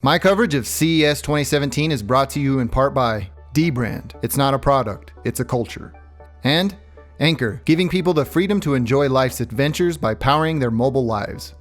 My coverage of CES 2017 is brought to you in part by D-Brand. It's not a product, it's a culture. And Anchor, giving people the freedom to enjoy life's adventures by powering their mobile lives.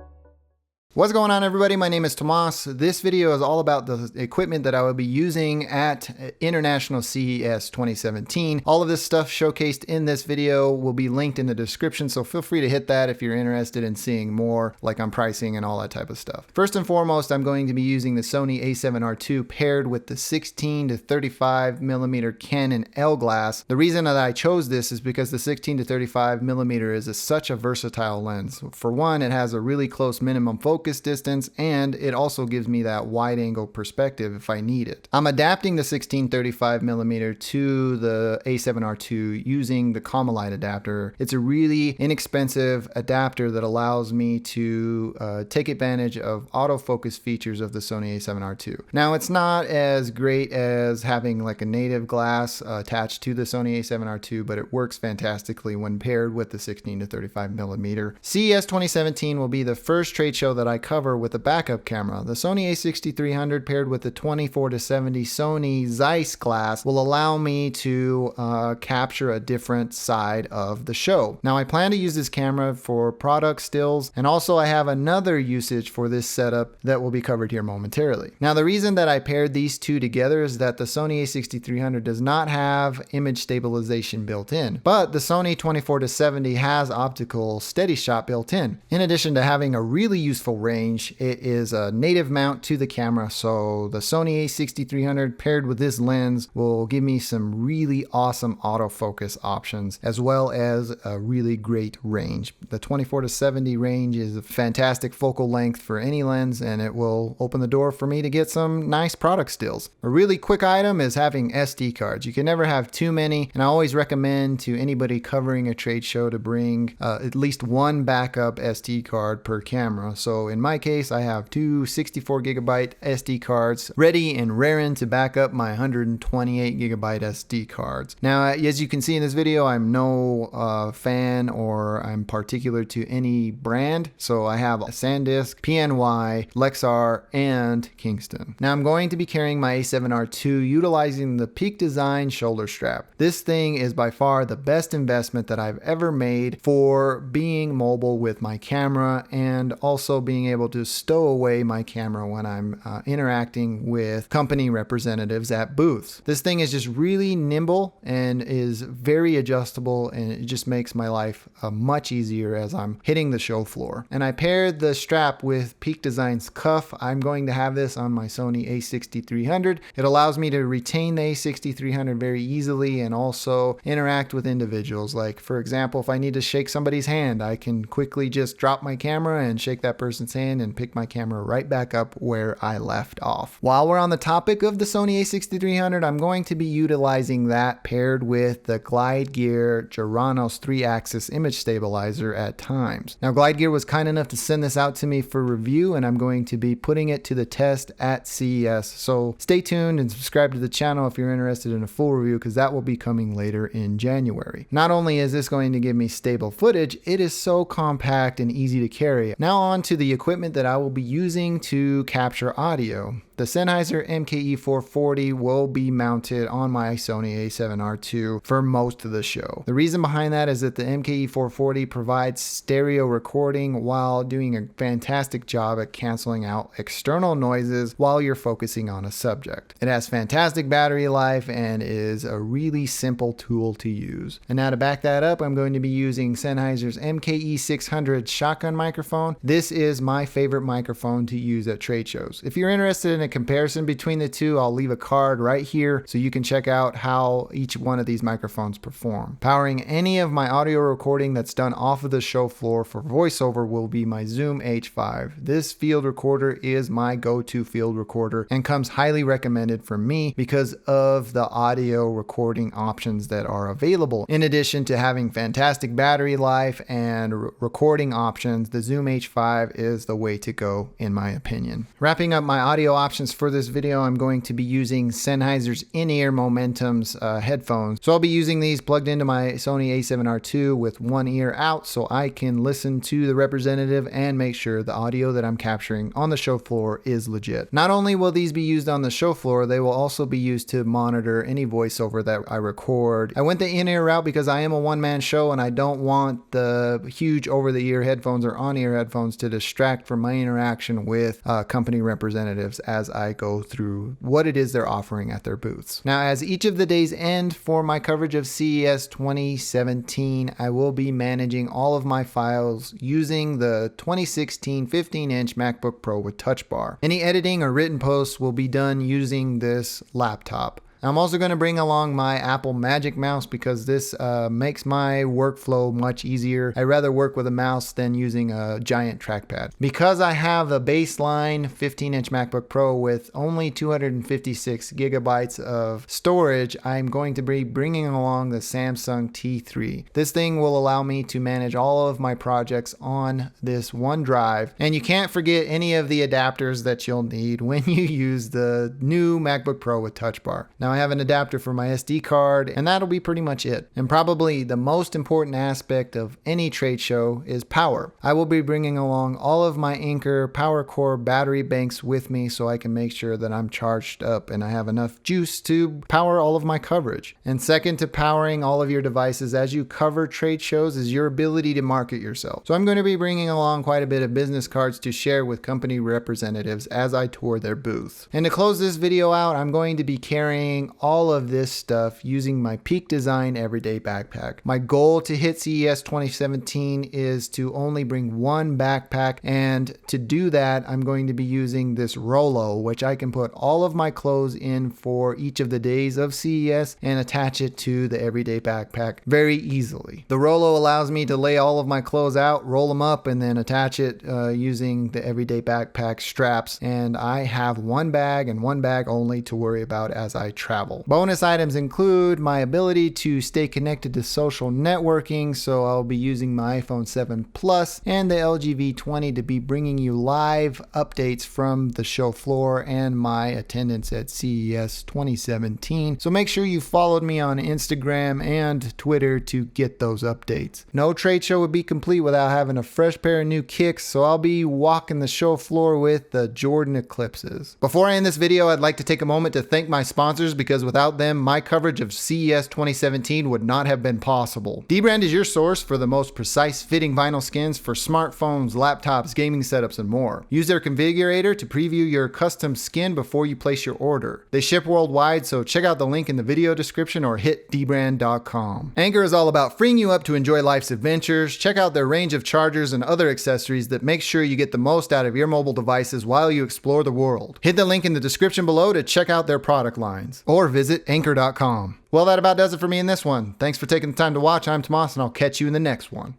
What's going on, everybody? My name is Tomas. This video is all about the equipment that I will be using at International CES 2017. All of this stuff showcased in this video will be linked in the description, so feel free to hit that if you're interested in seeing more, like on pricing and all that type of stuff. First and foremost, I'm going to be using the Sony a7R II paired with the 16 to 35 millimeter Canon L glass. The reason that I chose this is because the 16 to 35 millimeter is such a versatile lens. For one, it has a really close minimum focus distance, and it also gives me that wide angle perspective if I need it. I'm adapting the 16-35 millimeter to the a7R II using the Comolite adapter. It's a really inexpensive adapter that allows me to take advantage of autofocus features of the Sony a7R II. Now, it's not as great as having like a native glass attached to the Sony a7R II, but it works fantastically when paired with the 16-35 millimeter. CES 2017 will be the first trade show that I cover with a backup camera. The Sony a6300 paired with the 24-70 Sony Zeiss glass will allow me to capture a different side of the show. Now, I plan to use this camera for product stills, and also I have another usage for this setup that will be covered here momentarily. Now, the reason that I paired these two together is that the Sony a6300 does not have image stabilization built in, but the Sony 24-70 has optical steady shot built in. In addition to having a really useful range, it is a native mount to the camera, so the Sony a6300 paired with this lens will give me some really awesome autofocus options, as well as a really great range. The 24-70 range is a fantastic focal length for any lens, and it will open the door for me to get some nice product stills. A really quick item is having SD cards. You can never have too many, and I always recommend to anybody covering a trade show to bring at least one backup SD card per camera. So in my case, I have two 64 gigabyte SD cards ready and raring to back up my 128 gigabyte SD cards. Now, as you can see in this video, I'm no fan or I'm particular to any brand. So I have SanDisk, PNY, Lexar, and Kingston. Now, I'm going to be carrying my a7R II utilizing the Peak Design shoulder strap. This thing is by far the best investment that I've ever made for being mobile with my camera, and also being able to stow away my camera when I'm interacting with company representatives at booths. This thing is just really nimble and is very adjustable, and it just makes my life much easier as I'm hitting the show floor. And I paired the strap with Peak Design's cuff. I'm going to have this on my Sony a6300. It allows me to retain the a6300 very easily and also interact with individuals. Like, for example, if I need to shake somebody's hand, I can quickly just drop my camera and shake that person's hand and pick my camera right back up where I left off. While we're on the topic of the Sony a6300, I'm going to be utilizing that paired with the Glide Gear Geranos 3-axis image stabilizer at times. Now, Glide Gear was kind enough to send this out to me for review, and I'm going to be putting it to the test at CES. So stay tuned and subscribe to the channel if you're interested in a full review, because that will be coming later in January. Not only is this going to give me stable footage, it is so compact and easy to carry. Now on to the equipment that I will be using to capture audio. The Sennheiser MKE440 will be mounted on my Sony a7R II for most of the show. The reason behind that is that the MKE440 provides stereo recording while doing a fantastic job at canceling out external noises while you're focusing on a subject. It has fantastic battery life and is a really simple tool to use. And now to back that up, I'm going to be using Sennheiser's MKE600 shotgun microphone. This is my favorite microphone to use at trade shows. If you're interested in a comparison between the two, I'll leave a card right here so you can check out how each one of these microphones perform. Powering any of my audio recording that's done off of the show floor for voiceover will be my Zoom H5. This field recorder is my go-to field recorder and comes highly recommended for me because of the audio recording options that are available. In addition to having fantastic battery life and recording options, the Zoom H5 is is the way to go in my opinion. Wrapping up my audio options for this video, I'm going to be using Sennheiser's in-ear Momentum's headphones. So I'll be using these plugged into my Sony a7R II with one ear out so I can listen to the representative and make sure the audio that I'm capturing on the show floor is legit. Not only will these be used on the show floor, they will also be used to monitor any voiceover that I record. I went the in-ear route because I am a one-man show and I don't want the huge over-the-ear headphones or on-ear headphones to distract from my interaction with company representatives as I go through what it is they're offering at their booths. Now, as each of the days end for my coverage of CES 2017, I will be managing all of my files using the 2016 15-inch MacBook Pro with Touch Bar. Any editing or written posts will be done using this laptop. I'm also going to bring along my Apple Magic Mouse because this makes my workflow much easier. I'd rather work with a mouse than using a giant trackpad. Because I have a baseline 15-inch MacBook Pro with only 256 gigabytes of storage, I'm going to be bringing along the Samsung T3. This thing will allow me to manage all of my projects on this one drive. And you can't forget any of the adapters that you'll need when you use the new MacBook Pro with Touch Bar. Now I have an adapter for my SD card, and that'll be pretty much it. And probably the most important aspect of any trade show is power. I will be bringing along all of my Anker PowerCore battery banks with me so I can make sure that I'm charged up and I have enough juice to power all of my coverage. And second to powering all of your devices as you cover trade shows is your ability to market yourself. So I'm going to be bringing along quite a bit of business cards to share with company representatives as I tour their booths. And to close this video out, I'm going to be carrying all of this stuff using my Peak Design everyday backpack. My goal to hit CES 2017 is to only bring one backpack, and to do that I'm going to be using this Rolo, which I can put all of my clothes in for each of the days of CES and attach it to the everyday backpack very easily. The Rolo allows me to lay all of my clothes out, roll them up, and then attach it using the everyday backpack straps, and I have one bag and one bag only to worry about as I travel. Bonus items include my ability to stay connected to social networking, so I'll be using my iPhone 7 Plus and the LG V20 to be bringing you live updates from the show floor and my attendance at CES 2017. So make sure you followed me on Instagram and Twitter to get those updates. No trade show would be complete without having a fresh pair of new kicks, so I'll be walking the show floor with the Jordan Eclipses. Before I end this video, I'd like to take a moment to thank my sponsors because without them, my coverage of CES 2017 would not have been possible. dbrand is your source for the most precise fitting vinyl skins for smartphones, laptops, gaming setups, and more. Use their configurator to preview your custom skin before you place your order. They ship worldwide, so check out the link in the video description or hit dbrand.com. Anker is all about freeing you up to enjoy life's adventures. Check out their range of chargers and other accessories that make sure you get the most out of your mobile devices while you explore the world. Hit the link in the description below to check out their product lines, or visit Anker.com. Well, that about does it for me in this one. Thanks for taking the time to watch. I'm Tomas, and I'll catch you in the next one.